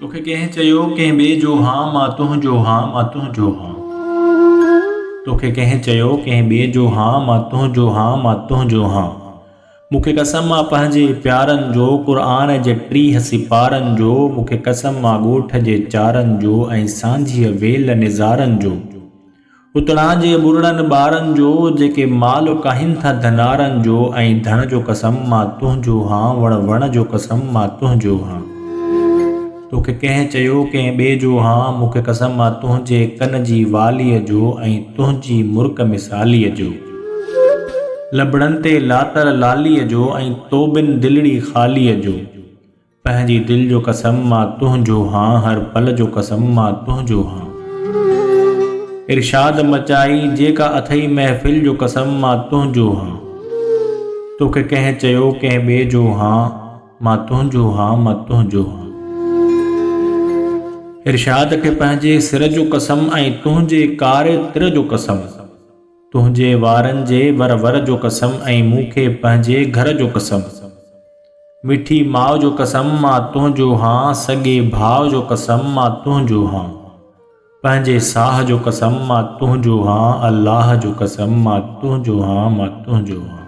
तोखे कंहिं चयो कंहिं ॿिए जो हां मां तुंहिंजो हां मां तुंहिंजो हां। तोखे कंहिं चयो कंहिं ॿिए जो हां मां तुंहिंजो हां मां तुंहिंजो हां। मूंखे कसम आहे पंहिंजे प्यारनि जो क़ुरान जे 30 सिपारनि जो। मूंखे कसम आहे ॻोठ जे चारनि जो ऐं सांझीअ वेल निज़ारनि जो। उतणा जे ॿुरड़नि ॿारनि जो जेके माल काहिनि था धनारनि जो। ऐं धण जो कसम मां तुंहिंजो हां वण वण जो कसम मां तुंहिंजो हां। तोखे कंहिं चयो कंहिं ॿिए जो हां मूंखे कसम आहे तुंहिंजे कन जी वालीअ जो ऐं तुंहिंजी मुर्क मिसालीअ जो। लबड़नि ते लातर लालीअ जो ऐं तोबिन दिलड़ी ख़ालीअ जो। पंहिंजी दिलि जो कसम मां तुंहिंजो हां हर पल जो कसम मां तुंहिंजो हां। इरशाद मचाई जेका अथई महफ़िल जो कसम मां तुंहिंजो हां। तोखे कंहिं चयो कंहिं ॿिए जो हां मां तुंहिंजो हां मां तुंहिंजो हां। इरशाद खे पंहिंजे सिर जो कसम ऐं तुंहिंजे कारे तिर जो कसम। तुंहिंजे वारनि जे वर वर जो कसम ऐं मूंखे पंहिंजे घर जो कसम। मिठी माउ जो कसम मां तुंहिंजो हां सॻे भाउ जो कसम मां तुंहिंजो हां। पंहिंजे साह जो कसम मां तुंहिंजो हां अल्लाह जो कसम मां तुंहिंजो हां मां तुंहिंजो हां।